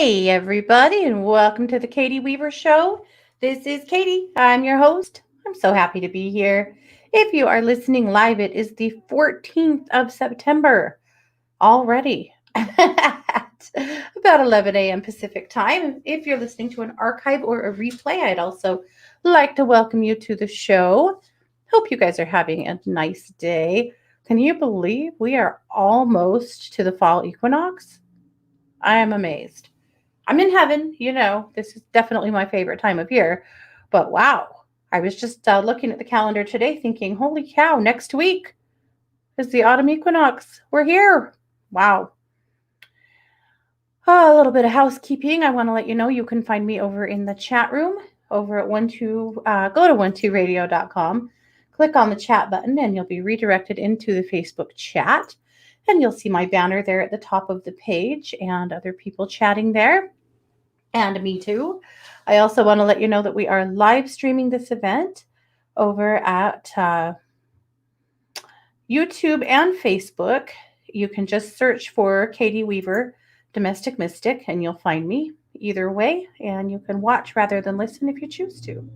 Hey, everybody, and welcome to the Katie Weaver Show. This is Katie. I'm your host. I'm so happy to be here. If you are listening live, it is the 14th of September already at about 11 a.m. Pacific time. If you're listening to an archive or a replay, I'd also like to welcome you to the show. Hope you guys are having a nice day. Can you believe we are almost to the fall equinox? I am amazed. I'm in heaven, this is definitely my favorite time of year. But wow, I was just looking at the calendar today thinking, holy cow, next week is the autumn equinox. We're here. Wow. A little bit of housekeeping. I want to let you know you can find me over in the chat room over at go to 12radio.com. Click on the chat button and you'll be redirected into the Facebook chat. And you'll see my banner there at the top of the page and other people chatting there. And me too. I also want to let you know that we are live streaming this event over at YouTube and Facebook. You can just search for Katie Weaver, Domestic Mystic, and you'll find me either way. And you can watch rather than listen if you choose to.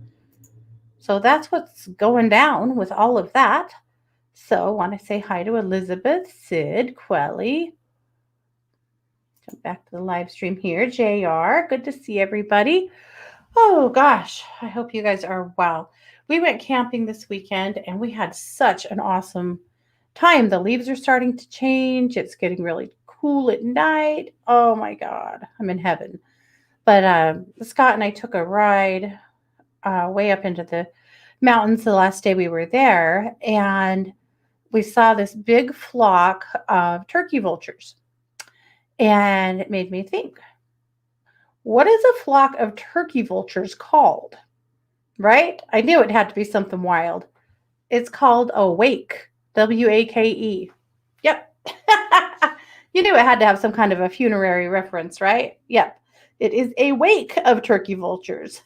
So that's what's going down with all of that. So I want to say hi to Elizabeth, Sid, Quelly. Jump back to the live stream here. JR, good to see everybody. Oh gosh, I hope you guys are well. We went camping this weekend and we had such an awesome time. The leaves are starting to change. It's getting really cool at night. Oh my God, I'm in heaven. But Scott and I took a ride way up into the mountains the last day we were there, and we saw this big flock of turkey vultures. And it made me think, what is a flock of turkey vultures called? Right? I knew it had to be something wild. It's called a wake. W-A-K-E. Yep. You knew it had to have some kind of a funerary reference, right? Yep. It is a wake of turkey vultures.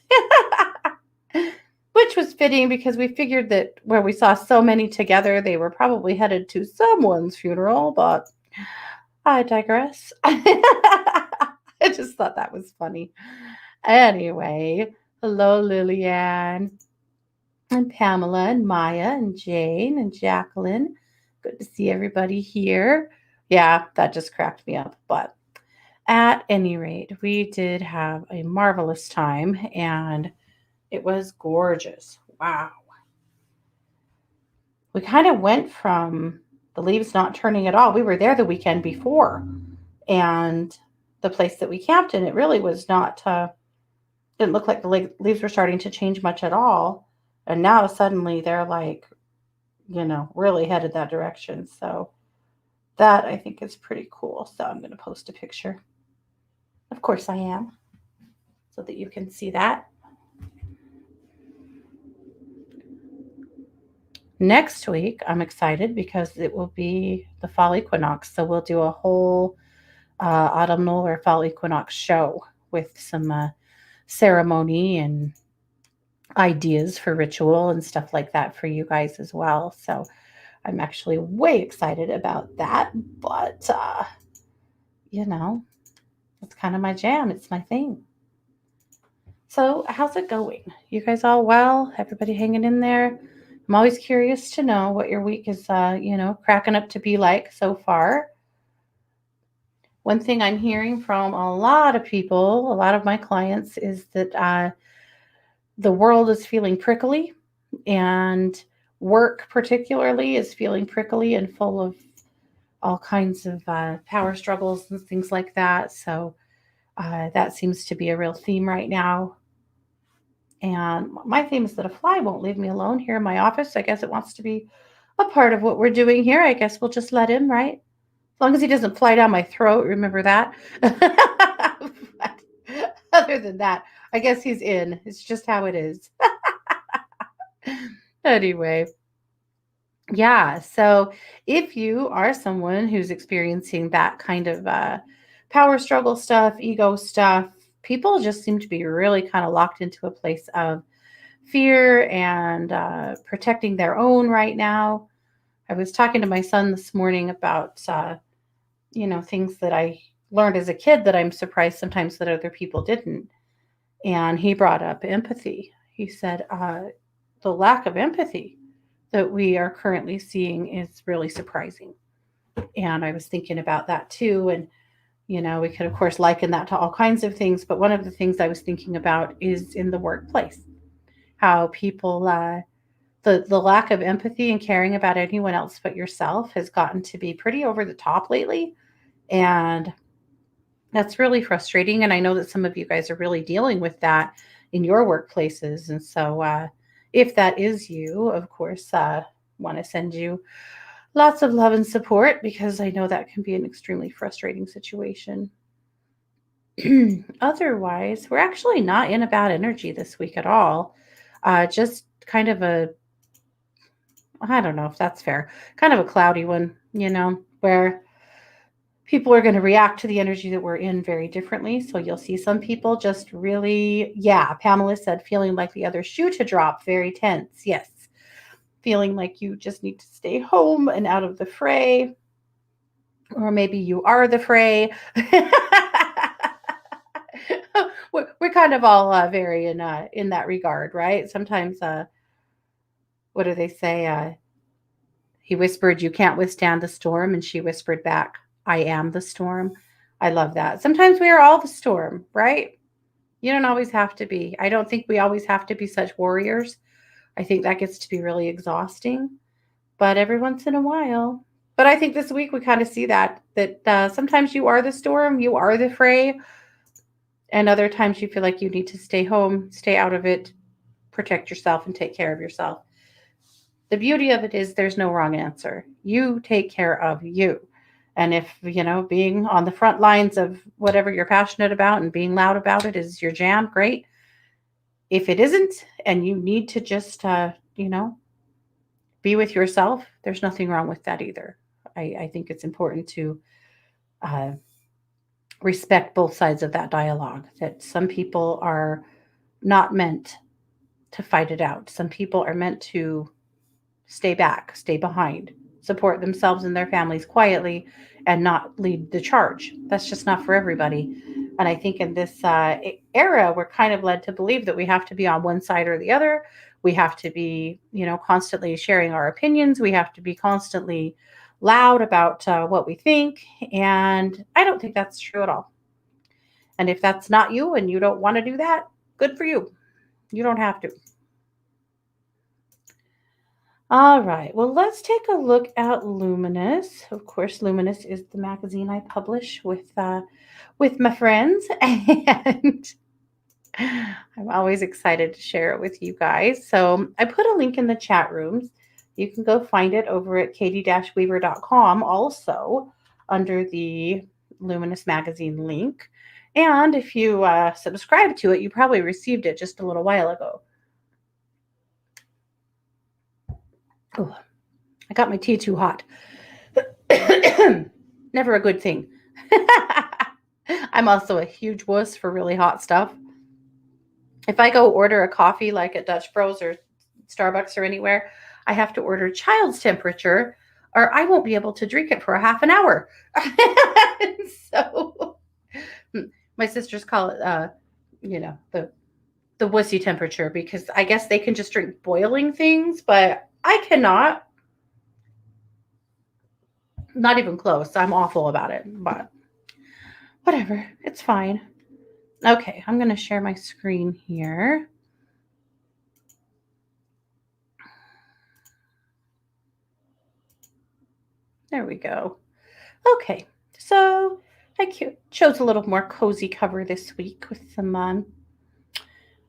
Which was fitting because we figured that where we saw so many together, they were probably headed to someone's funeral, but I digress. I just thought that was funny. Anyway, hello, Lillian, and Pamela, and Maya, and Jane, and Jacqueline. Good to see everybody here. Yeah, that just cracked me up. But at any rate, we did have a marvelous time, and it was gorgeous. Wow. We kind of went from the leaves not turning at all. We were there the weekend before, and the place that we camped in, it really was not, didn't look like the leaves were starting to change much at all. And now suddenly they're like, really headed that direction. So that I think is pretty cool. So I'm going to post a picture. Of course I am, so that you can see that. Next week, I'm excited because it will be the fall equinox. So we'll do a whole autumnal or fall equinox show with some ceremony and ideas for ritual and stuff like that for you guys as well. So I'm actually way excited about that. But, it's kind of my jam. It's my thing. So how's it going? You guys all well? Everybody hanging in there? I'm always curious to know what your week is, cracking up to be like so far. One thing I'm hearing from a lot of people, a lot of my clients, is that the world is feeling prickly, and work particularly is feeling prickly and full of all kinds of power struggles and things like that. So that seems to be a real theme right now. And my theme is that a fly won't leave me alone here in my office. I guess it wants to be a part of what we're doing here. I guess we'll just let him, right? As long as he doesn't fly down my throat, remember that? But other than that, I guess he's in. It's just how it is. Anyway, yeah. So if you are someone who's experiencing that kind of power struggle stuff, ego stuff, people just seem to be really kind of locked into a place of fear and protecting their own right now. I was talking to my son this morning about, things that I learned as a kid that I'm surprised sometimes that other people didn't. And he brought up empathy. He said, the lack of empathy that we are currently seeing is really surprising. And I was thinking about that too. And, we could, of course, liken that to all kinds of things. But one of the things I was thinking about is in the workplace, how people, the lack of empathy and caring about anyone else but yourself has gotten to be pretty over the top lately. And that's really frustrating. And I know that some of you guys are really dealing with that in your workplaces. And so, if that is you, of course, want to send you lots of love and support because I know that can be an extremely frustrating situation. Otherwise, we're actually not in a bad energy this week at all. Just kind of I don't know if that's fair, kind of a cloudy one, where people are going to react to the energy that we're in very differently. So you'll see some people just really, yeah, Pamela said, feeling like the other shoe to drop, very tense. Yes. Feeling like you just need to stay home and out of the fray. Or maybe you are the fray. we're kind of all very in that regard, right? Sometimes, what do they say? He whispered, "You can't withstand the storm," and she whispered back, "I am the storm." I love that. Sometimes we are all the storm, right? You don't always have to be. I don't think we always have to be such warriors. I think that gets to be really exhausting, but every once in a while. But I think this week we kind of see that sometimes you are the storm, you are the fray, and other times you feel like you need to stay home, stay out of it, protect yourself, and take care of yourself. The beauty of it is there's no wrong answer. You take care of you. And if, being on the front lines of whatever you're passionate about and being loud about it is your jam, great. If it isn't, and you need to just, be with yourself, there's nothing wrong with that either. I think it's important to uh, respect both sides of that dialogue, that some people are not meant to fight it out. Some people are meant to stay back, stay behind, support themselves and their families quietly, and not lead the charge. That's just not for everybody. And I think in this era, we're kind of led to believe that we have to be on one side or the other. We have to be, constantly sharing our opinions. We have to be constantly loud about what we think. And I don't think that's true at all. And if that's not you and you don't want to do that, good for you. You don't have to. All right. Well, let's take a look at Luminous. Of course, Luminous is the magazine I publish with my friends, and I'm always excited to share it with you guys. So I put a link in the chat rooms. You can go find it over at katie-weaver.com, also under the Luminous magazine link. And if you subscribe to it, you probably received it just a little while ago. Oh, I got my tea too hot. Never a good thing. I'm also a huge wuss for really hot stuff. If I go order a coffee like at Dutch Bros or Starbucks or anywhere, I have to order child's temperature or I won't be able to drink it for a half an hour. So my sisters call it, the wussy temperature because I guess they can just drink boiling things, but I cannot. Not even close. I'm awful about it, but whatever. It's fine. Okay, I'm going to share my screen here. There we go. Okay, so I chose a little more cozy cover this week with some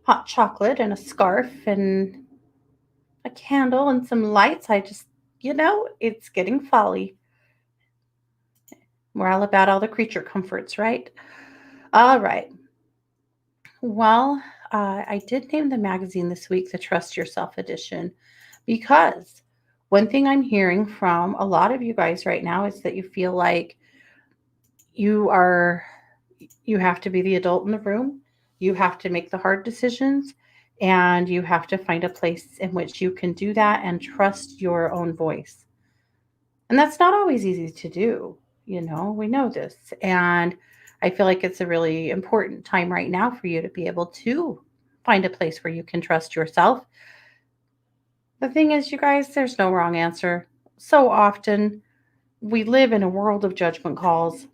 hot chocolate and a scarf and a candle and some lights. I just, it's getting folly. We're all about all the creature comforts, right? All right. Well, I did name the magazine this week the Trust Yourself edition because one thing I'm hearing from a lot of you guys right now is that you feel like you are you have to be the adult in the room, you have to make the hard decisions, and you have to find a place in which you can do that and trust your own voice. And that's not always easy to do. We know this. And I feel like it's a really important time right now for you to be able to find a place where you can trust yourself. The thing is, you guys, there's no wrong answer. So often we live in a world of judgment calls,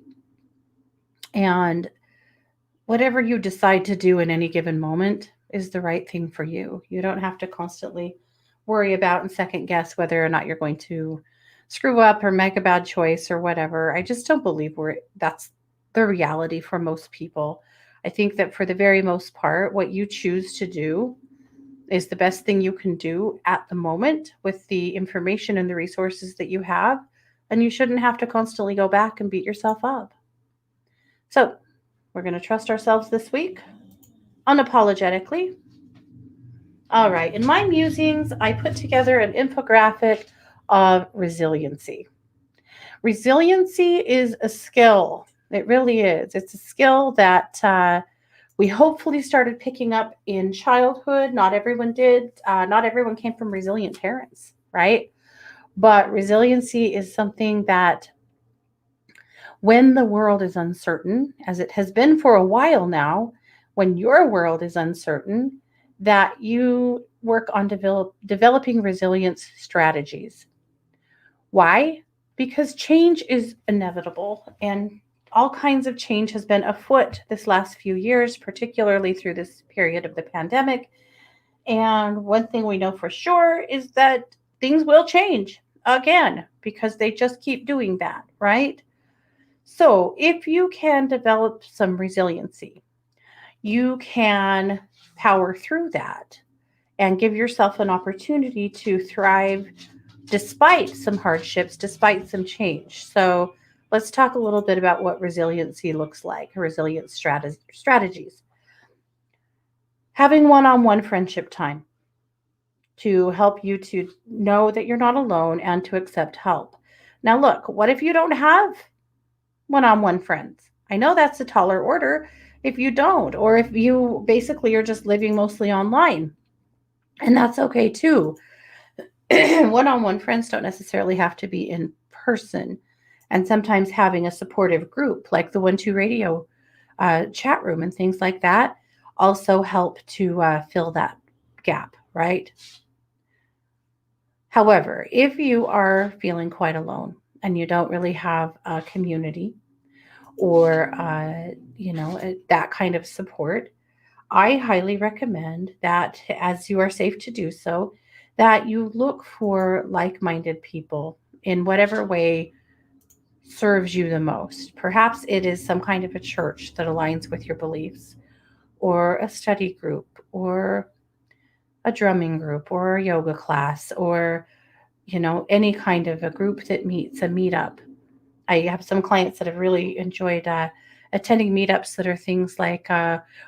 and whatever you decide to do in any given moment is the right thing for you. You don't have to constantly worry about and second guess whether or not you're going to screw up or make a bad choice or whatever. I just don't believe that's the reality for most people. I think that for the very most part, what you choose to do is the best thing you can do at the moment with the information and the resources that you have. And you shouldn't have to constantly go back and beat yourself up. So, we're going to trust ourselves this week unapologetically. All right. In my musings, I put together an infographic of resiliency. Resiliency is a skill. It really is. It's a skill that we hopefully started picking up in childhood. Not everyone did. Not everyone came from resilient parents, right? But resiliency is something that when the world is uncertain, as it has been for a while now, when your world is uncertain, that you work on developing resilience strategies. Why? Because change is inevitable, and all kinds of change has been afoot this last few years, particularly through this period of the pandemic. And one thing we know for sure is that things will change again because they just keep doing that, right? So, if you can develop some resiliency, you can power through that and give yourself an opportunity to thrive despite some hardships, despite some change. So, let's talk a little bit about what resiliency looks like, resilience strategies. Having one on one friendship time to help you to know that you're not alone and to accept help. Now, look, what if you don't have one on one friends? I know that's a taller order if you don't, or if you basically are just living mostly online, and that's okay too. One on one friends don't necessarily have to be in person. And sometimes having a supportive group like the 1 2 Radio chat room and things like that also help to fill that gap, right? However, if you are feeling quite alone and you don't really have a community or that kind of support, I highly recommend that, as you are safe to do so, that you look for like-minded people in whatever way serves you the most. Perhaps it is some kind of a church that aligns with your beliefs, or a study group, or a drumming group, or a yoga class, or any kind of a group that meets, a meetup. I have some clients that have really enjoyed attending meetups that are things like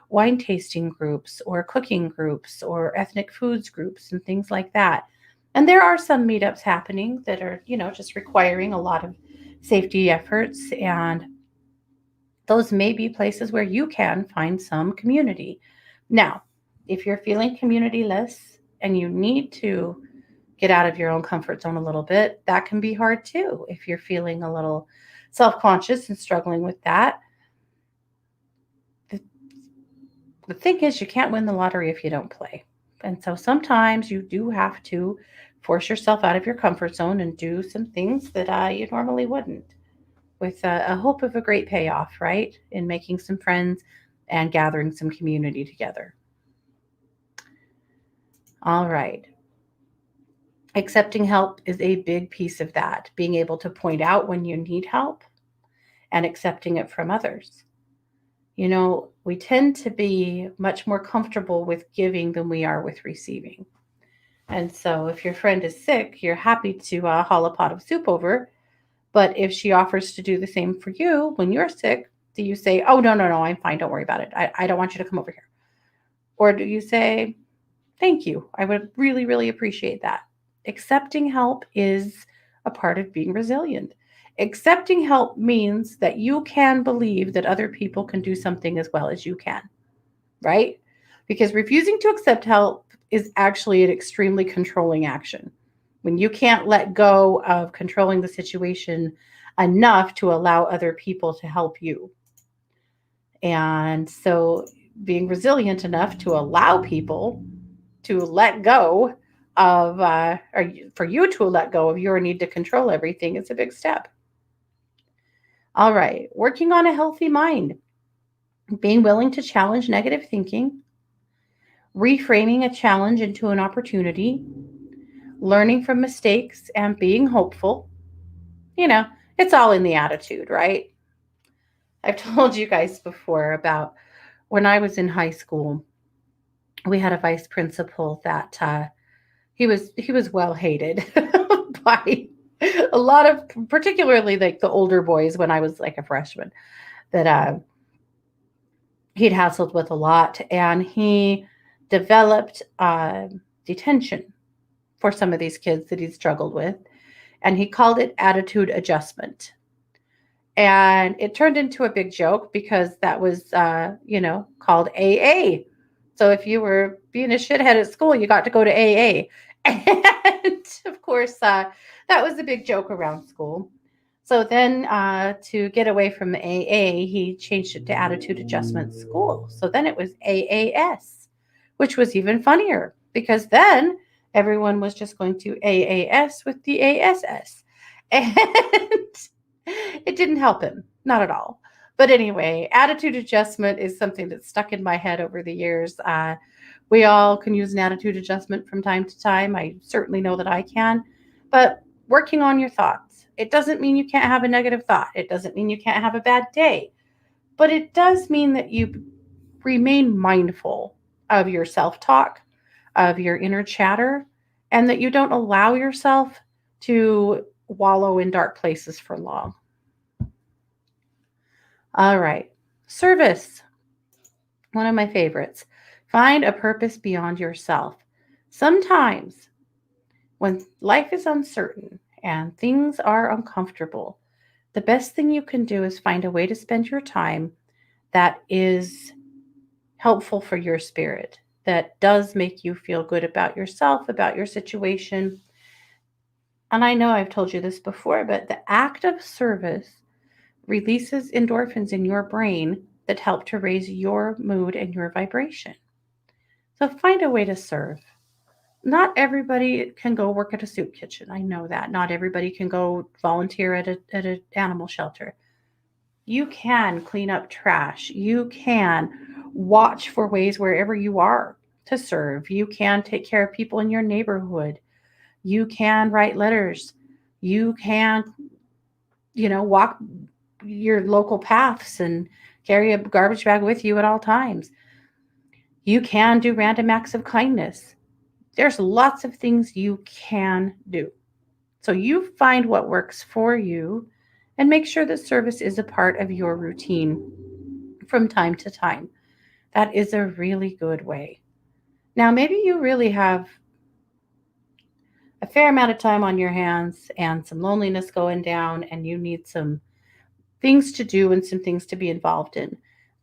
wine tasting groups or cooking groups or ethnic foods groups and things like that. And there are some meetups happening that are, just requiring a lot of safety efforts. And those may be places where you can find some community. Now, if you're feeling communityless and you need to get out of your own comfort zone a little bit, that can be hard too. If you're feeling a little self conscious and struggling with that, the, the thing is, you can't win the lottery if you don't play. And so sometimes you do have to force yourself out of your comfort zone and do some things that you normally wouldn't, with a hope of a great payoff, right? In making some friends and gathering some community together. All right. Accepting help is a big piece of that, being able to point out when you need help and accepting it from others. We tend to be much more comfortable with giving than we are with receiving. And so if your friend is sick, you're happy to haul a pot of soup over. But if she offers to do the same for you when you're sick, do you say, oh, no, no, no, I'm fine. Don't worry about it. I don't want you to come over here. Or do you say, thank you. I would really, really appreciate that. Accepting help is a part of being resilient. Accepting help means that you can believe that other people can do something as well as you can, right? Because refusing to accept help is actually an extremely controlling action. when you can't let go of controlling the situation enough to allow other people to help you. And so being resilient enough to allow people to let go of, or for you to let go of your need to control everything is a big step. All right, working on a healthy mind, being willing to challenge negative thinking, reframing a challenge into an opportunity, learning from mistakes, and being hopeful. You know, it's all in the attitude, right? I've told you guys before about when I was in high school, we had a vice principal that he was well hated by a lot of, particularly like the older boys when I was like a freshman, that he'd hassled with a lot, and he developed detention for some of these kids that he struggled with, and he called it attitude adjustment. And it turned into a big joke because that was, called AA. So if you were being a shithead at school, you got to go to AA. And of course, that was a big joke around school. So then, to get away from the AA, he changed it to Attitude Adjustment School. So then it was AAS, which was even funnier because then everyone was just going to AAS with the ASS. And it didn't help him, not at all. But anyway, attitude adjustment is something that's stuck in my head over the years. We all can use an attitude adjustment from time to time. I certainly know that I can. But working on your thoughts, it doesn't mean you can't have a negative thought. It doesn't mean you can't have a bad day. But it does mean that you remain mindful of your self talk, of your inner chatter, and that you don't allow yourself to wallow in dark places for long. All right. Service, one of my favorites. Find a purpose beyond yourself. Sometimes, when life is uncertain and things are uncomfortable, the best thing you can do is find a way to spend your time that is helpful for your spirit, that does make you feel good about yourself, about your situation. And I know I've told you this before, but the act of service releases endorphins in your brain that help to raise your mood and your vibration. So find a way to serve. Not everybody can go work at a soup kitchen. I know that. Not everybody can go volunteer at an animal shelter. You can clean up trash. You can watch for ways wherever you are to serve. You can take care of people in your neighborhood. You can write letters. You can, walk your local paths and carry a garbage bag with you at all times. You can do random acts of kindness. There's lots of things you can do. So you find what works for you and make sure that service is a part of your routine from time to time. That is a really good way. Now, maybe you really have a fair amount of time on your hands and some loneliness going down, and you need some things to do and some things to be involved in.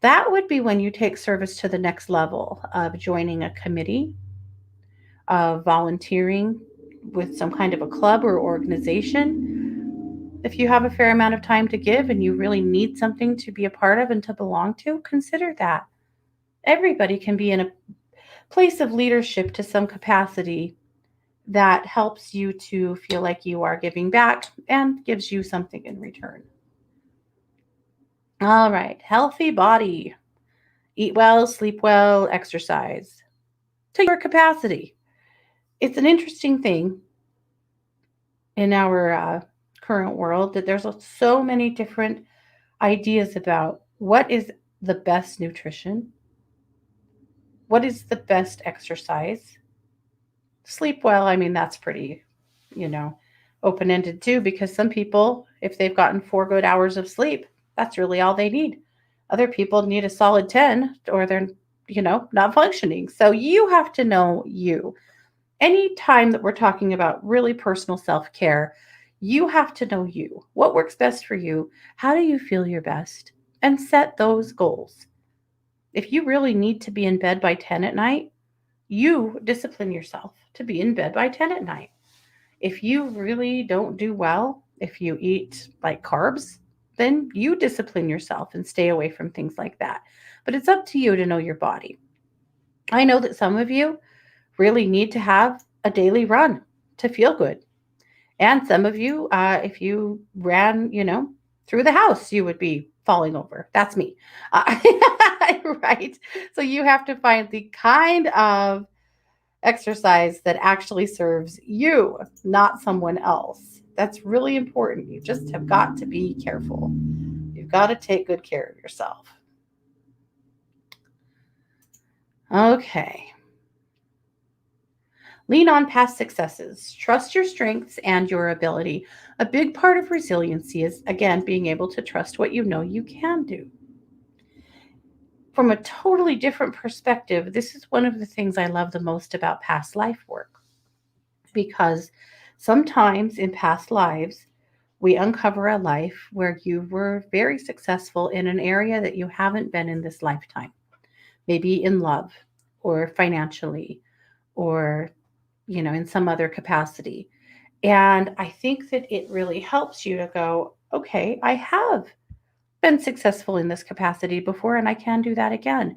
That would be when you take service to the next level of joining a committee, of volunteering with some kind of a club or organization. If you have a fair amount of time to give and you really need something to be a part of and to belong to, consider that. Everybody can be in a place of leadership to some capacity that helps you to feel like you are giving back and gives you something in return. All right, healthy body. Eat well, sleep well, exercise to your capacity. It's an interesting thing in our current world that there's so many different ideas about what is the best nutrition, what is the best exercise. Sleep well, I mean, that's pretty, you know, open ended too, because some people, if they've gotten 4 good hours of sleep, that's really all they need. Other people need a solid 10 or they're, not functioning. So you have to know you. Any time that we're talking about really personal self care, you have to know you. What works best for you? How do you feel your best? And set those goals. If you really need to be in bed by 10 at night, you discipline yourself to be in bed by 10 at night. If you really don't do well, if you eat like carbs, then you discipline yourself and stay away from things like that. But it's up to you to know your body. I know that some of you really need to have a daily run to feel good. And some of you, if you ran, through the house, you would be falling over. That's me. Uh, right. So you have to find the kind of exercise that actually serves you, not someone else. That's really important. You just have got to be careful. You've got to take good care of yourself. Okay. Lean on past successes. Trust your strengths and your ability. A big part of resiliency is, again, being able to trust what you know you can do. From a totally different perspective, this is one of the things I love the most about past life work because sometimes in past lives, we uncover a life where you were very successful in an area that you haven't been in this lifetime, maybe in love or financially or, in some other capacity. And I think that it really helps you to go, okay, I have been successful in this capacity before and I can do that again.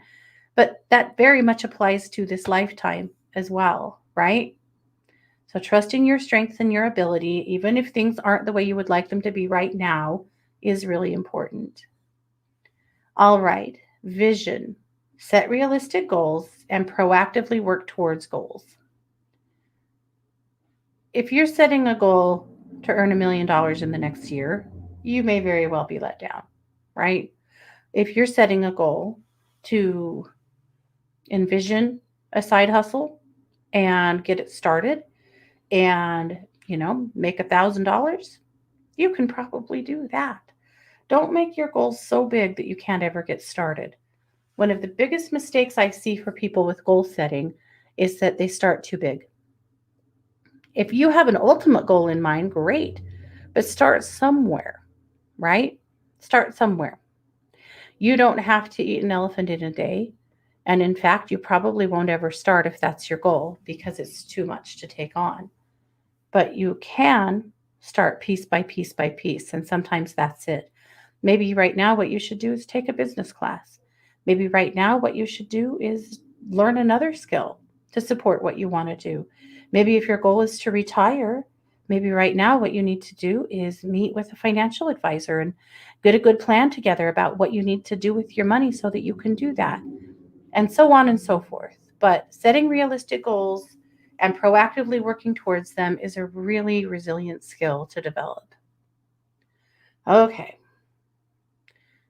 But that very much applies to this lifetime as well, right? So trusting your strengths and your ability, even if things aren't the way you would like them to be right now, is really important. All right, vision. Set realistic goals and proactively work towards goals. If you're setting a goal to earn $1 million in the next year, you may very well be let down, right? If you're setting a goal to envision a side hustle and get it started and, make $1,000, you can probably do that. Don't make your goals so big that you can't ever get started. One of the biggest mistakes I see for people with goal setting is that they start too big. If you have an ultimate goal in mind, great, but start somewhere, right? Start somewhere. You don't have to eat an elephant in a day. And in fact, you probably won't ever start if that's your goal because it's too much to take on. But you can start piece by piece by piece. And sometimes that's it. Maybe right now, what you should do is take a business class. Maybe right now, what you should do is learn another skill to support what you want to do. Maybe if your goal is to retire, maybe right now, what you need to do is meet with a financial advisor and get a good plan together about what you need to do with your money so that you can do that, and so on and so forth. But setting realistic goals and proactively working towards them is a really resilient skill to develop. Okay,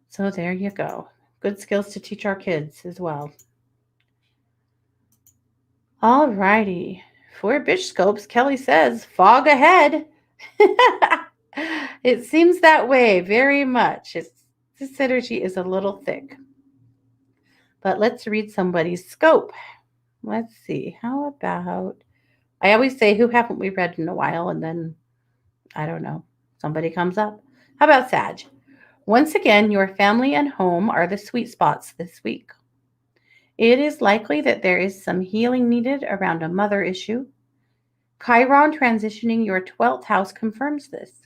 so there you go. Good skills to teach our kids as well. All righty. For Bitch Scopes, Kelly says, fog ahead. It seems that way very much. This energy is a little thick. But let's read somebody's scope. Let's see. How about, I always say, who haven't we read in a while? And then, I don't know, somebody comes up. How about Sag? Once again, your family and home are the sweet spots this week. It is likely that there is some healing needed around a mother issue. Chiron transitioning your 12th house confirms this.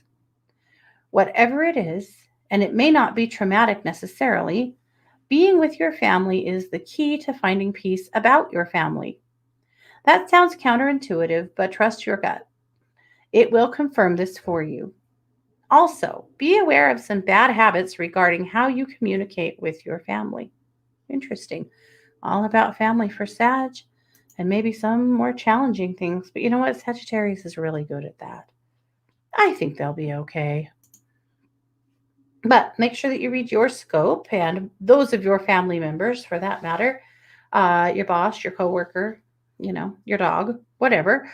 Whatever it is, and it may not be traumatic necessarily, being with your family is the key to finding peace about your family. That sounds counterintuitive, but trust your gut. It will confirm this for you. Also, be aware of some bad habits regarding how you communicate with your family. Interesting. All about family for Sag, and maybe some more challenging things. But you know what? Sagittarius is really good at that. I think they'll be okay. But make sure that you read your scope and those of your family members, for that matter, your boss, your coworker, your dog, whatever,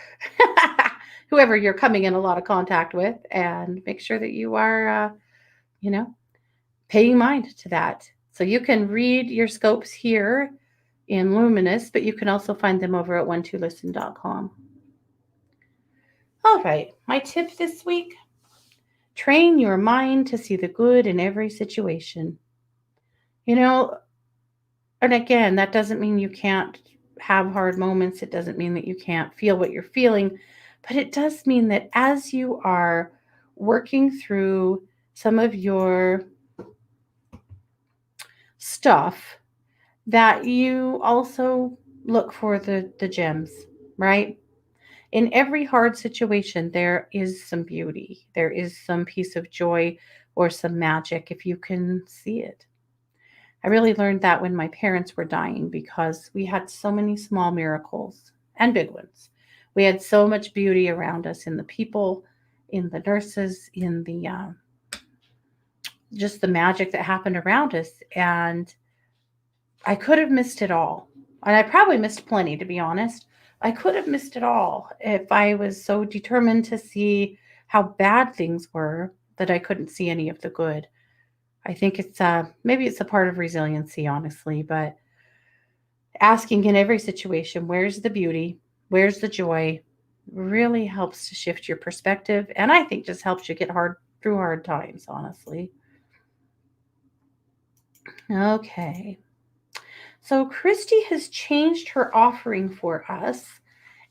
whoever you're coming in a lot of contact with, and make sure that you are, you know, paying mind to that. So you can read your scopes here in Luminous, but you can also find them over at one2listen.com. All right, my tip this week: train your mind to see the good in every situation. You know, and again, that doesn't mean you can't have hard moments. It doesn't mean that you can't feel what you're feeling. But it does mean that as you are working through some of your stuff, that you also look for the gems, right? In every hard situation, there is some beauty, there is some piece of joy or some magic if you can see it. I really learned that when my parents were dying because we had so many small miracles and big ones. We had so much beauty around us in the people, in the nurses, in the just the magic that happened around us. And I could have missed it all. And I probably missed plenty, to be honest. I could have missed it all if I was so determined to see how bad things were that I couldn't see any of the good. I think it's maybe it's a part of resiliency, honestly, but asking in every situation, where's the beauty? Where's the joy? Really helps to shift your perspective, and I think just helps you get hard through hard times, honestly. Okay. So Christy has changed her offering for us.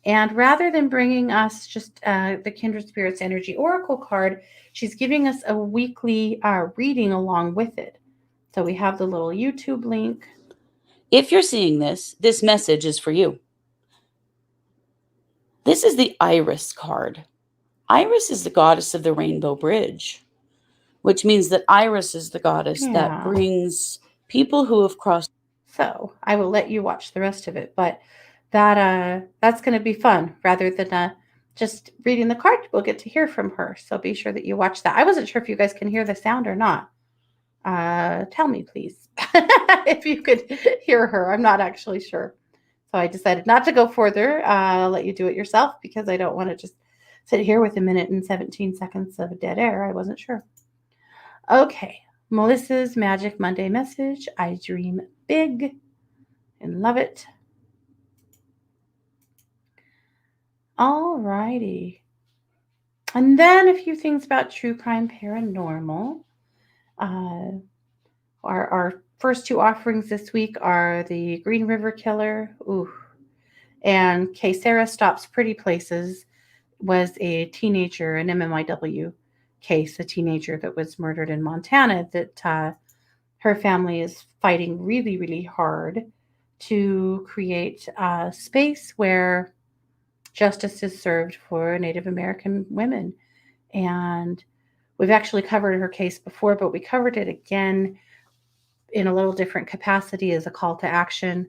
And rather than bringing us just the Kindred Spirits Energy Oracle card, she's giving us a weekly reading along with it. So we have the little YouTube link. If you're seeing this, this message is for you. This is the Iris card. Iris is the goddess of the Rainbow Bridge, which means that Iris is the goddess that Yeah. brings people who have crossed. So I will let you watch the rest of it, but that's going to be fun rather than just reading the card. We'll get to hear from her, so be sure that you watch that. I wasn't sure if you guys can hear the sound or not. Tell me, please, if you could hear her. I'm not actually sure. So I decided not to go further. I'll let you do it yourself because I don't want to just sit here with a minute and 17 seconds of dead air. I wasn't sure. Okay, Melissa's Magic Monday message. I dream big and love it. All righty. And then a few things about true crime paranormal. Uh, our first two offerings this week are the Green River Killer, ooh, and K. Sarah Stops Pretty Places was a teenager, an MMIW case, a teenager that was murdered in Montana that her family is fighting really, really hard to create a space where justice is served for Native American women. And we've actually covered her case before, but we covered it again in a little different capacity as a call to action.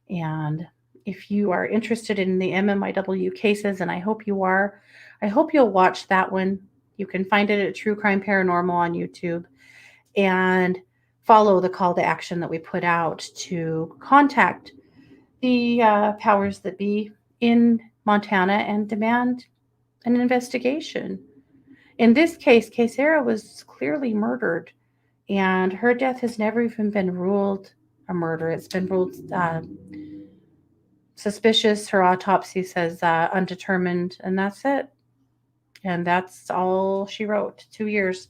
And if you are interested in the MMIW cases, and I hope you are, I hope you'll watch that one. You can find it at True Crime Paranormal on YouTube and follow the call to action that we put out to contact the powers that be in Montana and demand an investigation. In this case, Sarah was clearly murdered, and her death has never even been ruled a murder. It's been ruled suspicious. Her autopsy says undetermined, and that's it. And that's all she wrote. 2 years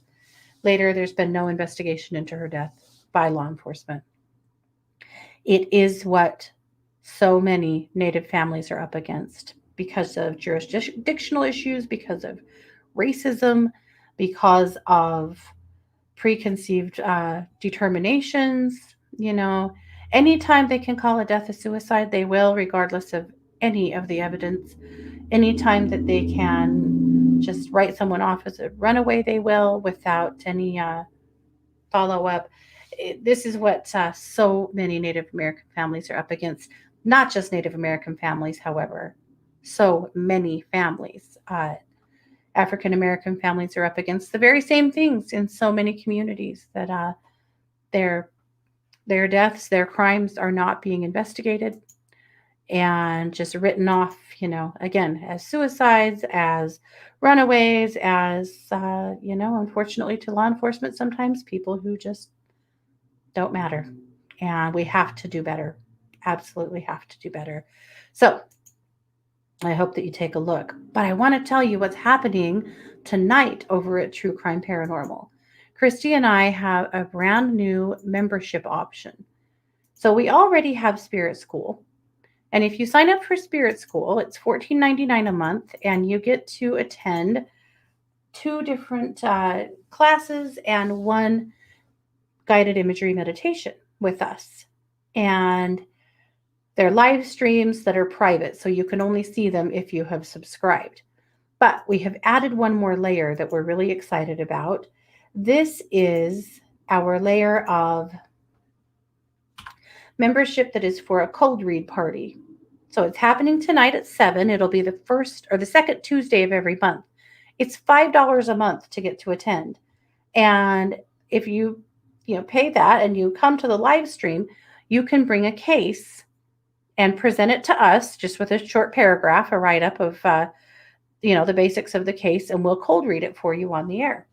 later, there's been no investigation into her death by law enforcement. It is what so many Native families are up against because of jurisdictional issues, because of racism, because of preconceived determinations. You know, anytime they can call a death a suicide, they will, regardless of any of the evidence. Anytime that they can just write someone off as a runaway, they will without any follow up. This is what so many Native American families are up against. Not just Native American families, however, so many families. African American families are up against the very same things in so many communities that their their deaths, their crimes are not being investigated and just written off. You know, again, as suicides, as runaways, as unfortunately to law enforcement, sometimes people who just don't matter. And we have to do better. Absolutely have to do better. So I hope that you take a look. But I want to tell you what's happening tonight over at True Crime Paranormal. Christy and I have a brand new membership option. So we already have Spirit School, And if you sign up for Spirit School, it's $14.99 a month, and you get to attend 2 different classes and 1 guided imagery meditation with us. And they're live streams that are private, so you can only see them if you have subscribed. But we have added one more layer that we're really excited about. This is our layer of membership that is for a cold read party. So it's happening tonight at 7. It'll be the first or the second Tuesday of every month. It's $5 a month to get to attend. And if you pay that and you come to the live stream, you can bring a case and present it to us just with a short paragraph, a write-up of the basics of the case, and we'll cold read it for you on the air.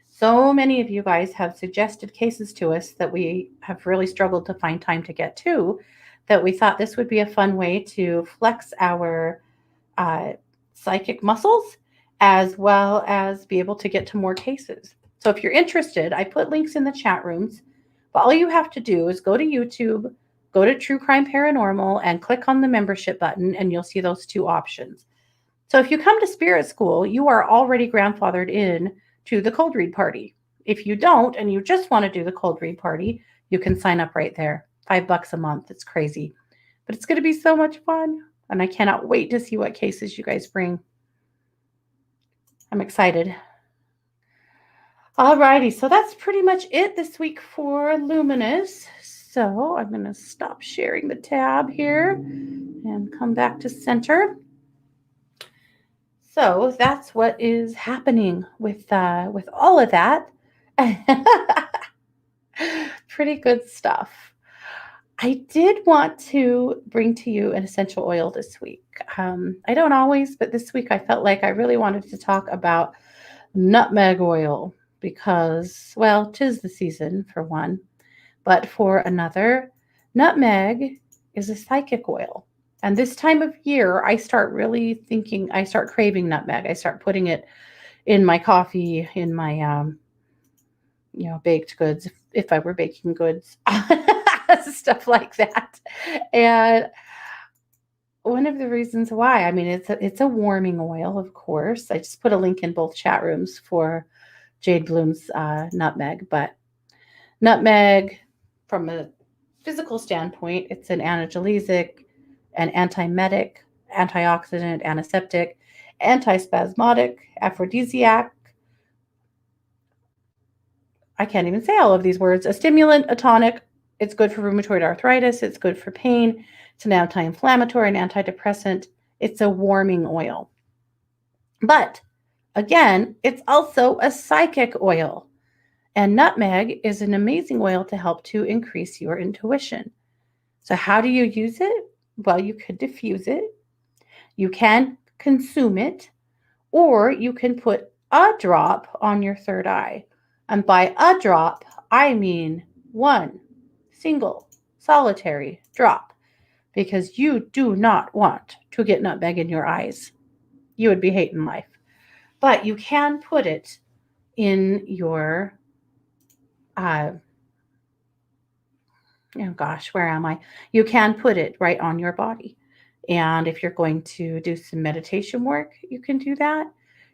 So many of you guys have suggested cases to us that we have really struggled to find time to get to, that we thought this would be a fun way to flex our psychic muscles as well as be able to get to more cases. So if you're interested, I put links in the chat rooms, but all you have to do is go to YouTube, go to True Crime Paranormal, and click on the membership button, and you'll see those 2 options. So if you come to Spirit School, you are already grandfathered in to the cold read party. If you don't, and you just want to do the cold read party, you can sign up right there. $5 a month. It's crazy, but it's going to be so much fun. And I cannot wait to see what cases you guys bring. I'm excited. Alrighty, so that's pretty much it this week for Luminous. So I'm going to stop sharing the tab here and come back to center. So that's what is happening with all of that. Pretty good stuff. I did want to bring to you an essential oil this week. I don't always, but this week I felt like I really wanted to talk about nutmeg oil because, well, 'tis the season for one, but for another, nutmeg is a psychic oil. And this time of year, I start craving nutmeg. I start putting it in my coffee, in my, baked goods, if I were baking goods, stuff like that. And one of the reasons why, I mean, it's a warming oil, of course. I just put a link in both chat rooms for Jade Bloom's nutmeg, but nutmeg, from a physical standpoint, it's an analgesic, an antiemetic, antioxidant, antiseptic, antispasmodic, aphrodisiac. I can't even say all of these words. A stimulant, a tonic. It's good for rheumatoid arthritis. It's good for pain. It's an anti-inflammatory, an antidepressant. It's a warming oil. But again, it's also a psychic oil. And nutmeg is an amazing oil to help to increase your intuition. So how do you use it? Well, you could diffuse it. You can consume it, or you can put a drop on your third eye. And by a drop, I mean one single solitary drop, because you do not want to get nutmeg in your eyes. You would be hating life. But you can put it in your, where am I? You can put it right on your body. And if you're going to do some meditation work, you can do that.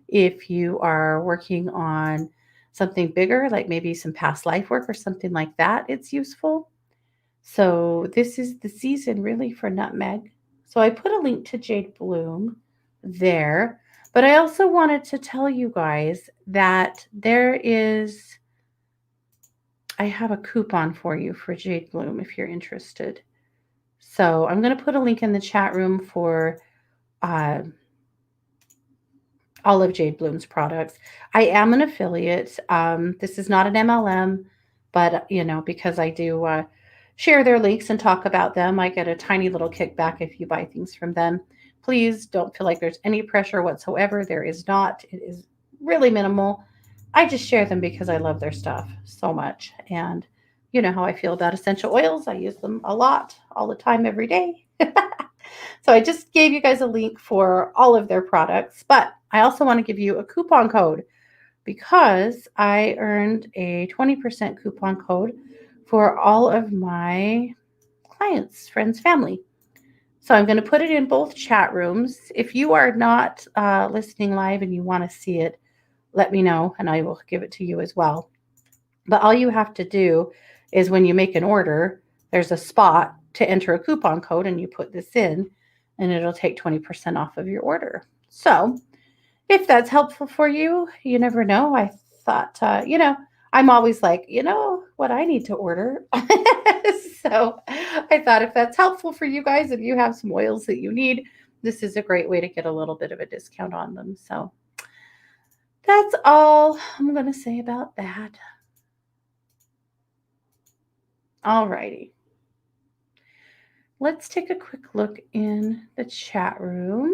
If you are working on something bigger, like maybe some past life work or something like that, it's useful. So this is the season really for nutmeg. So I put a link to Jade Bloom there. But I also wanted to tell you guys that I have a coupon for you for Jade Bloom if you're interested. So I'm going to put a link in the chat room for all of Jade Bloom's products. I am an affiliate. This is not an MLM, but because I do share their links and talk about them, I get a tiny little kickback if you buy things from them. Please don't feel like there's any pressure whatsoever. There is not. It is really minimal. I just share them because I love their stuff so much. And you know how I feel about essential oils. I use them a lot, all the time, every day. So I just gave you guys a link for all of their products, but I also want to give you a coupon code because I earned a 20% coupon code for all of my clients, friends, family. So I'm going to put it in both chat rooms. If you are not listening live and you want to see it, let me know and I will give it to you as well. But all you have to do is when you make an order, there's a spot to enter a coupon code and you put this in and it'll take 20% off of your order. So if that's helpful for you, you never know. I thought, I'm always like, what I need to order. So I thought if that's helpful for you guys, if you have some oils that you need, this is a great way to get a little bit of a discount on them. So that's all I'm going to say about that. All righty. Let's take a quick look in the chat room.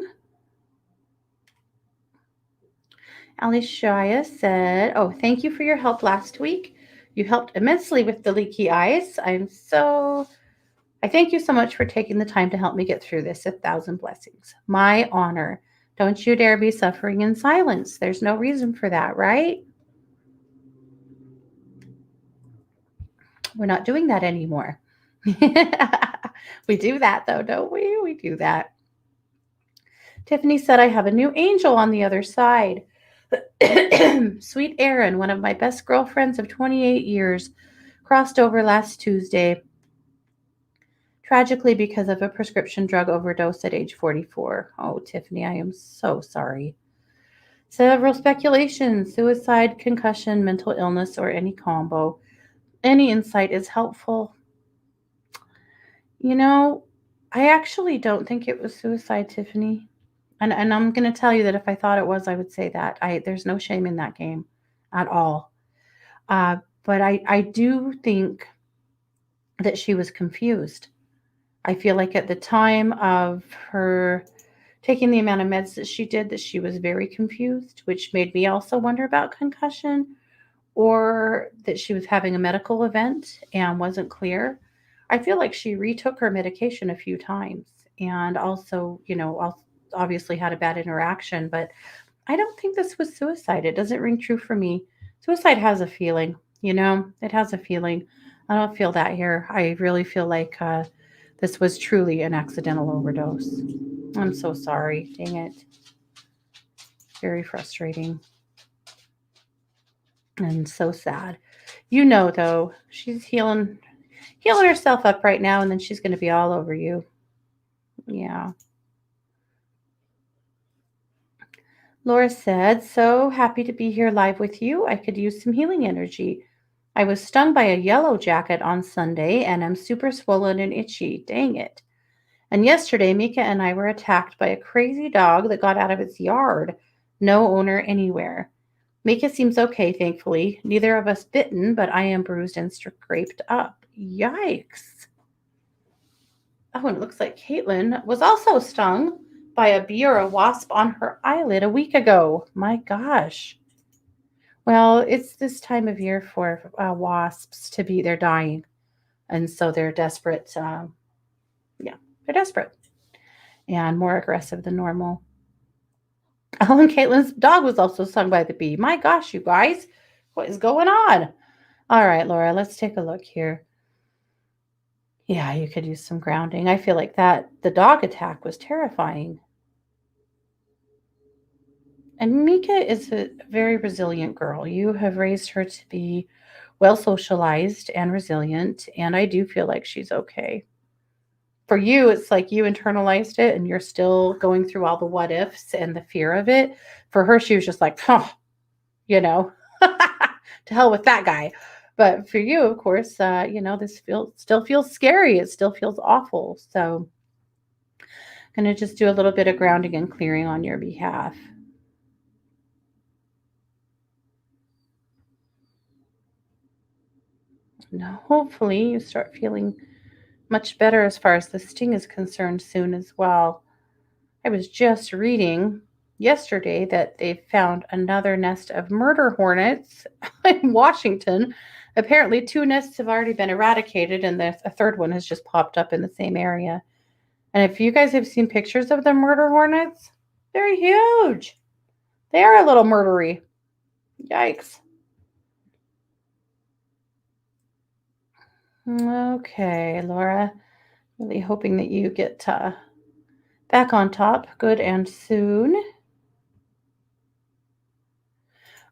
Alicia said, "Oh, thank you for your help last week. You helped immensely with the leaky eyes. I thank you so much for taking the time to help me get through this. 1,000 blessings. My honor. Don't you dare be suffering in silence. There's no reason for that, right? We're not doing that anymore." We do that though, don't we? We do that. Tiffany said, "I have a new angel on the other side." Sweet Erin, one of my best girlfriends of 28 years, crossed over last Tuesday, tragically because of a prescription drug overdose at age 44. Oh, Tiffany, I am so sorry. Several speculations: suicide, concussion, mental illness, or any combo. Any insight is helpful. You know, I actually don't think it was suicide, Tiffany. And I'm going to tell you that if I thought it was, I would say that. There's no shame in that game at all. But I do think that she was confused. I feel like at the time of her taking the amount of meds that she did, that she was very confused, which made me also wonder about concussion, or that she was having a medical event and wasn't clear. I feel like she retook her medication a few times and also, obviously had a bad interaction, but I don't think this was suicide. It doesn't ring true for me. Suicide has a feeling, it has a feeling. I don't feel that here. I really feel like this was truly an accidental overdose. I'm so sorry. Dang it. Very frustrating and so sad. Though, she's healing herself up right now, and then she's going to be all over you. Yeah. Laura said, "So happy to be here live with you. I could use some healing energy. I was stung by a yellow jacket on Sunday and I'm super swollen and itchy. Dang it. And yesterday, Mika and I were attacked by a crazy dog that got out of its yard. No owner anywhere. Mika seems okay, thankfully. Neither of us bitten, but I am bruised and scraped up. Yikes." Oh, and it looks like Caitlin was also stung by a bee or a wasp on her eyelid a week ago. My gosh. Well, it's this time of year for wasps to be, they're dying. And so they're desperate. Yeah, they're desperate and more aggressive than normal. Oh, and Caitlin's dog was also stung by the bee. My gosh, you guys, what is going on? All right, Laura, let's take a look here. Yeah, you could use some grounding. I feel like the dog attack was terrifying. And Mika is a very resilient girl. You have raised her to be well socialized and resilient, and I do feel like she's okay. For you, it's like you internalized it and you're still going through all the what ifs and the fear of it. For her, she was just like, you know, to hell with that guy. But for you, of course, this still feels scary. It still feels awful. So I'm going to just do a little bit of grounding and clearing on your behalf. Now, hopefully, you start feeling much better as far as the sting is concerned soon as well. I was just reading yesterday that they found another nest of murder hornets in Washington. Apparently, 2 nests have already been eradicated, and a third one has just popped up in the same area. And if you guys have seen pictures of the murder hornets, they're huge. They are a little murdery. Yikes. Okay, Laura. Really hoping that you get Back on top, good and soon.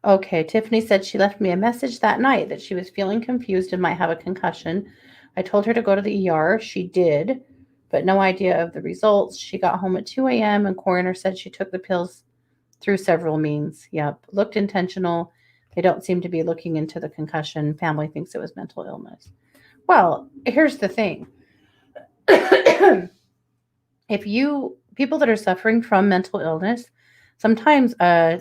Okay, Tiffany said she left me a message that night that she was feeling confused and might have a concussion. I told her to go to the ER. She did, but no idea of the results. She got home at 2 a.m. and coroner said she took the pills through several means. Yep, looked intentional. They don't seem to be looking into the concussion. Family thinks it was mental illness. Well, here's the thing. If you people that are suffering from mental illness, sometimes a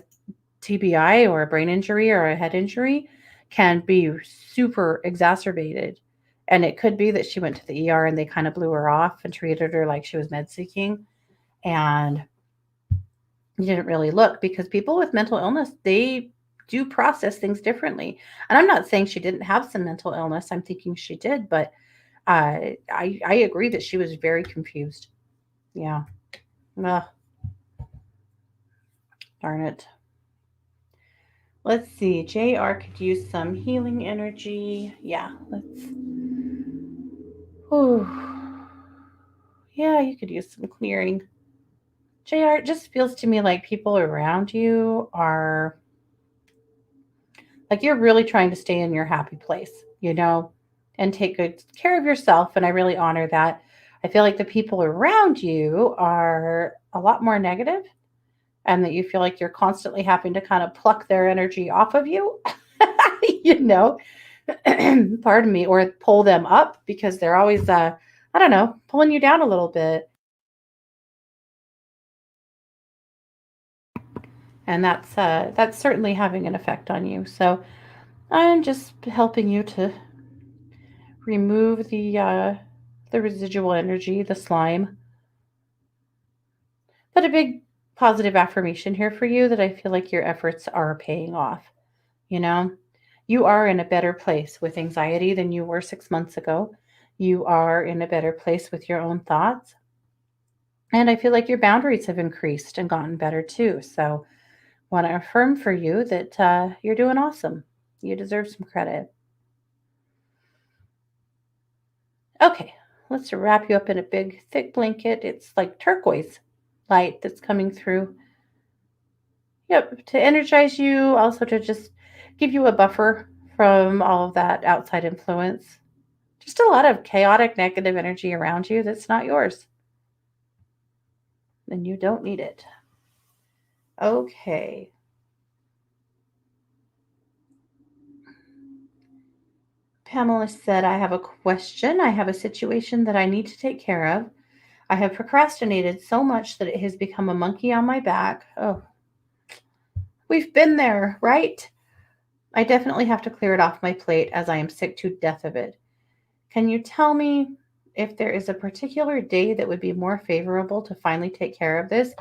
TBI or a brain injury or a head injury can be super exacerbated. And it could be that she went to the ER and they kind of blew her off and treated her like she was med seeking. And you didn't really look because people with mental illness, they do process things differently. And I'm not saying she didn't have some mental illness. I'm thinking she did, but I agree that she was very confused. Yeah. Ugh, darn it. Let's see. JR could use some healing energy. Yeah, let's. Whew. Yeah, you could use some clearing. JR, it just feels to me like people around you are like you're really trying to stay in your happy place, and take good care of yourself. And I really honor that. I feel like the people around you are a lot more negative and that you feel like you're constantly having to kind of pluck their energy off of you, you know, pardon me, or pull them up because they're always, I don't know, pulling you down a little bit. And that's certainly having an effect on you. So I'm just helping you to remove the residual energy, the slime. But a big positive affirmation here for you that I feel like your efforts are paying off. You know, you are in a better place with anxiety than you were 6 months ago. You are in a better place with your own thoughts. And I feel like your boundaries have increased and gotten better too. So, want to affirm for you that you're doing awesome. You deserve some credit. Okay, let's wrap you up in a big, thick blanket. It's like turquoise light that's coming through. Yep, to energize you, also to just give you a buffer from all of that outside influence. Just a lot of chaotic, negative energy around you that's not yours, and you don't need it. Okay. Pamela said, I have a question. I have a situation that I need to take care of. I have procrastinated so much that it has become a monkey on my back. Oh, we've been there, right? I definitely have to clear it off my plate as I am sick to death of it. Can you tell me if there is a particular day that would be more favorable to finally take care of this?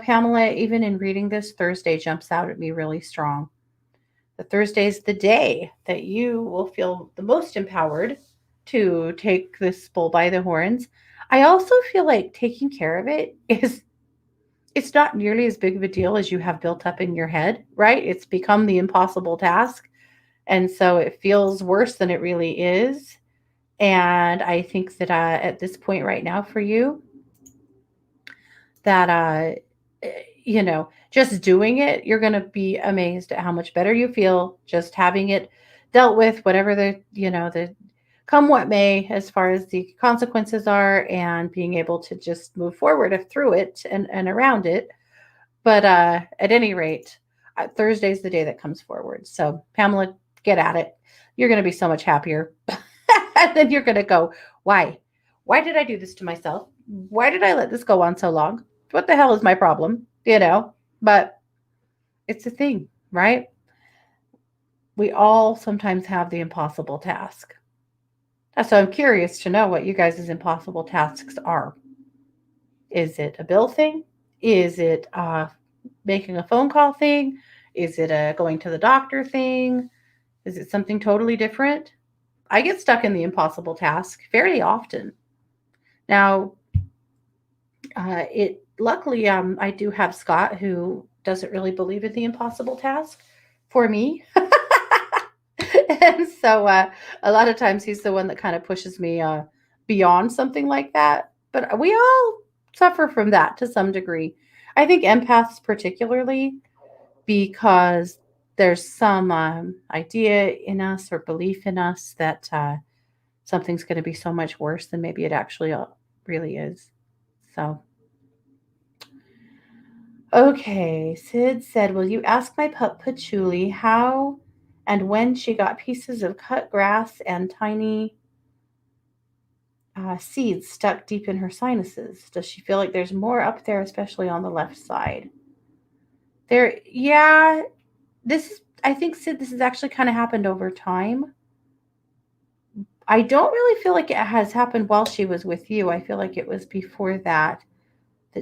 Pamela, even in reading this, Thursday jumps out at me really strong. The Thursday is the day that you will feel the most empowered to take this bull by the horns. I also feel like taking care of it is it's not nearly as big of a deal as you have built up in your head, right? It's become the impossible task. And so it feels worse than it really is. And I think that at this point right now for you, that just doing it, you're going to be amazed at how much better you feel just having it dealt with, whatever the come what may, as far as the consequences are, and being able to just move forward through it and around it. But at any rate, Thursday's the day that comes forward. So Pamela, get at it. You're going to be so much happier. And then you're going to go, why did I do this to myself? Why did I let this go on so long? What the hell is my problem? But it's a thing, right? We all sometimes have the impossible task. So I'm curious to know what you guys' impossible tasks are. Is it a bill thing? Is it making a phone call thing? Is it a going to the doctor thing? Is it something totally different? I get stuck in the impossible task fairly often. Now, it luckily I do have Scott who doesn't really believe in the impossible task for me. And so a lot of times he's the one that kind of pushes me beyond something like that. But we all suffer from that to some degree. I think empaths, particularly, because there's some idea in us or belief in us that something's going to be so much worse than maybe it actually really is. So, okay, Sid said, will you ask my pup Patchouli how and when she got pieces of cut grass and tiny seeds stuck deep in her sinuses? Does she feel like there's more up there, especially on the left side? There, yeah, I think, Sid, this has actually kind of happened over time. I don't really feel like it has happened while she was with you. I feel like it was before that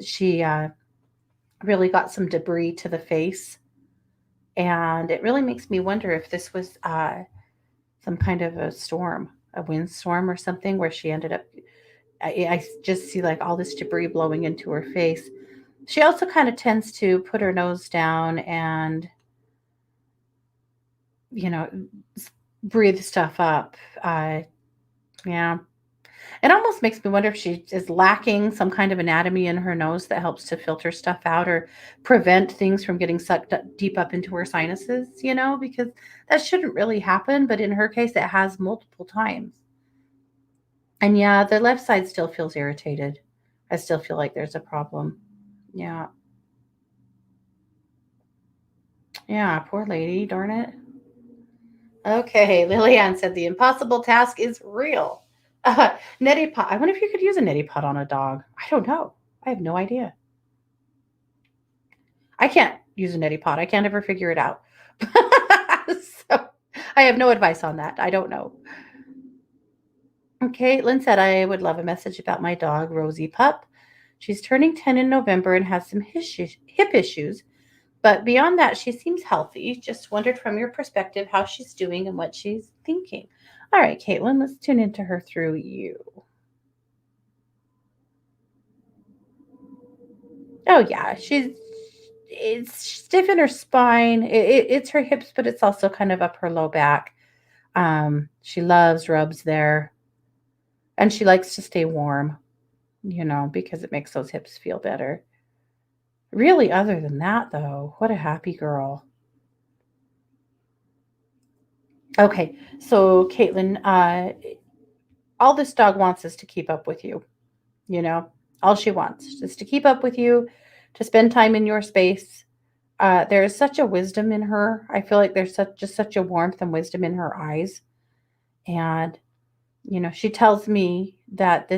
she really got some debris to the face. And it really makes me wonder if this was some kind of a storm, a windstorm or something, where she ended up. I just see like all this debris blowing into her face. She also kind of tends to put her nose down and, you know, breathe stuff up. Yeah. It almost makes me wonder if she is lacking some kind of anatomy in her nose that helps to filter stuff out or prevent things from getting sucked deep up into her sinuses, because that shouldn't really happen. But in her case, it has multiple times. And yeah, the left side still feels irritated. I still feel like there's a problem. Yeah. Yeah. Poor lady. Darn it. Okay. Lillian said the impossible task is real. Uh, neti pot. I wonder if you could use a neti pot on a dog. I don't know. I have no idea. I can't use a neti pot. I can't ever figure it out. So I have no advice on that. I don't know. Caitlin said I would love a message about my dog, Rosie Pup. She's turning 10 in November and has some hip issues, but beyond that, she seems healthy. Just wondered from your perspective how she's doing and what she's thinking. All right, Caitlin, let's tune into her through you. Oh, yeah, it's stiff in her spine. It's her hips, but it's also kind of up her low back. She loves rubs there, and she likes to stay warm, because it makes those hips feel better. Really, other than that, though, what a happy girl. Okay, so Caitlin, all this dog wants is to keep up with you, you know, all she wants is to keep up with you, to spend time in your space. There is such a wisdom in her. I feel like there's just such a warmth and wisdom in her eyes. And, she tells me that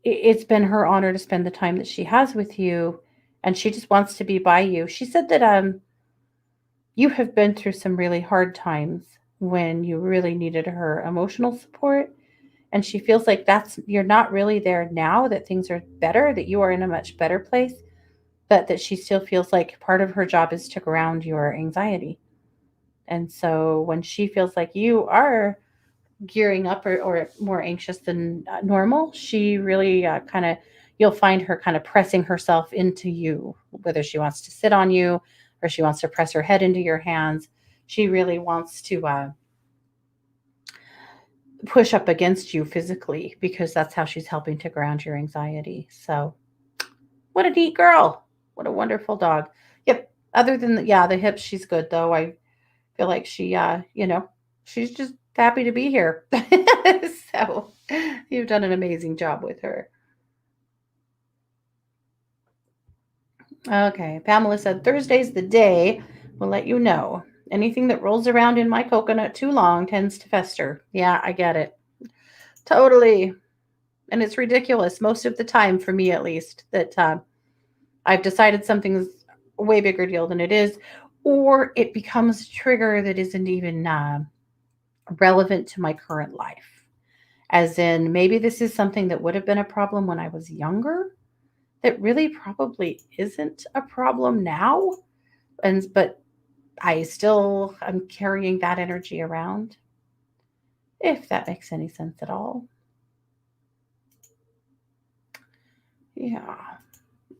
it's been her honor to spend the time that she has with you, and she just wants to be by you. She said that you have been through some really hard times when you really needed her emotional support, and she feels like that's you're not really there now, that things are better, that you are in a much better place, but that she still feels like part of her job is to ground your anxiety. And so when she feels like you are gearing up or more anxious than normal, she really kind of, you'll find her kind of pressing herself into you, whether she wants to sit on you or she wants to press her head into your hands. She really wants to push up against you physically because that's how she's helping to ground your anxiety. So, what a neat girl. What a wonderful dog. Yep. Other than the hips, she's good though. I feel like she's just happy to be here. So you've done an amazing job with her. Okay. Pamela said Thursday's the day. We'll let you know. Anything that rolls around in my coconut too long tends to fester. Yeah, I get it. Totally. And it's ridiculous most of the time, for me at least, that I've decided something's a way bigger deal than it is, or it becomes a trigger that isn't even relevant to my current life. As in, maybe this is something that would have been a problem when I was younger, that really probably isn't a problem now. But I still am carrying that energy around, if that makes any sense at all. Yeah.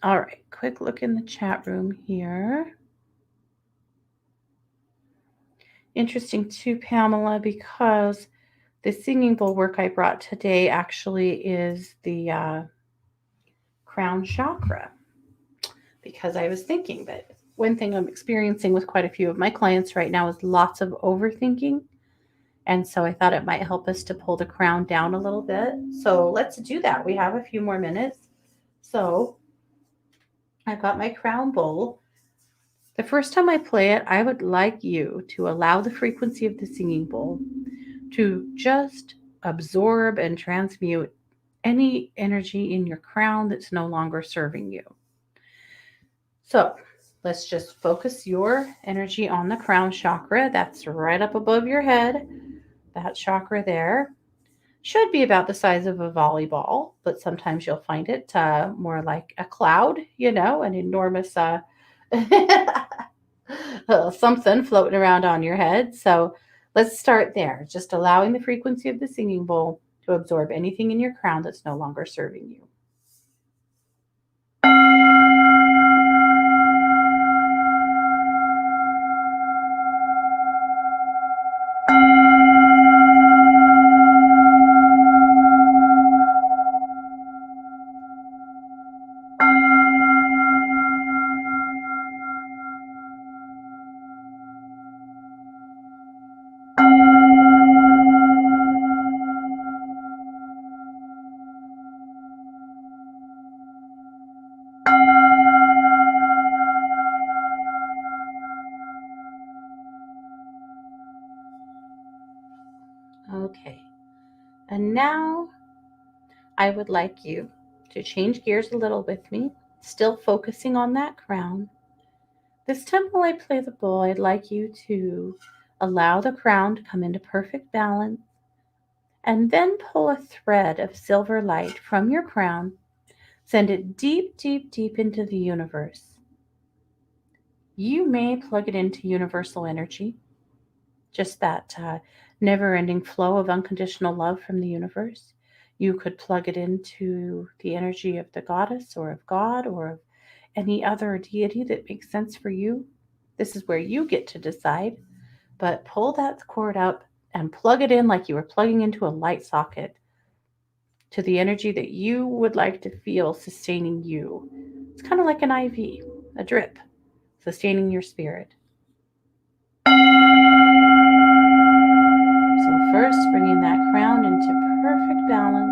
All right. Quick look in the chat room here. Interesting too, Pamela, because The singing bowl work I brought today actually is the crown chakra, because I was thinking that one thing I'm experiencing with quite a few of my clients right now is lots of overthinking. And so I thought it might help us to pull the crown down a little bit. So let's do that. We have a few more minutes. So I've got my crown bowl. The first time I play it, I would like you to allow the frequency of the singing bowl to just absorb and transmute any energy in your crown that's no longer serving you. So let's just focus your energy on the crown chakra. That's right up above your head. That chakra there should be about the size of a volleyball, but sometimes you'll find it more like a cloud, an enormous something floating around on your head. So let's start there, just allowing the frequency of the singing bowl to absorb anything in your crown that's no longer serving you. Okay, and now I would like you to change gears a little with me, still focusing on that crown. This time while I play the bowl, I'd like you to allow the crown to come into perfect balance and then pull a thread of silver light from your crown, send it deep, deep, deep into the universe. You may plug it into universal energy, just that never-ending flow of unconditional love from the universe. You could plug it into the energy of the goddess or of God or of any other deity that makes sense for you. This is where you get to decide, but pull that cord up and plug it in like you were plugging into a light socket to the energy that you would like to feel sustaining you. It's kind of like an IV, a drip, sustaining your spirit. So first, bringing that crown into perfect balance.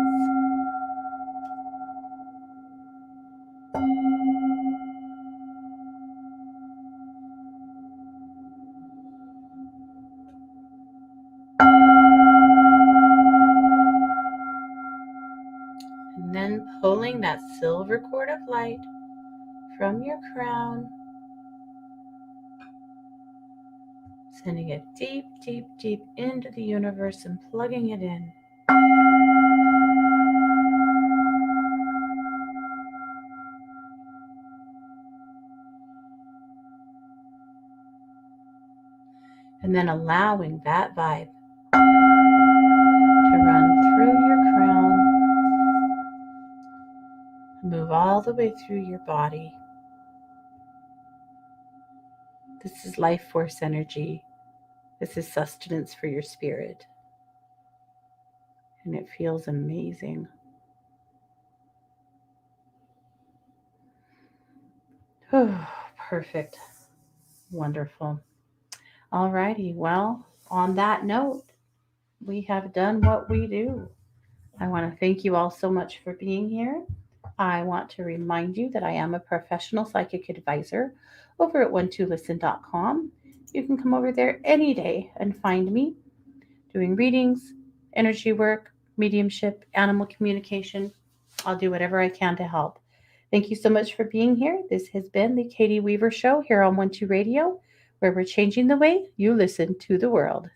And then pulling that silver cord of light from your crown, sending it deep, deep, deep into the universe and plugging it in. And then allowing that vibe to run through your crown, move all the way through your body. This is life force energy. This is sustenance for your spirit. And it feels amazing. Oh, perfect. Wonderful. Alrighty. Well, on that note, we have done what we do. I want to thank you all so much for being here. I want to remind you that I am a professional psychic advisor over at one2listen.com. You can come over there any day and find me doing readings, energy work, mediumship, animal communication. I'll do whatever I can to help. Thank you so much for being here. This has been the Katie Weaver Show here on 12 Radio, where we're changing the way you listen to the world.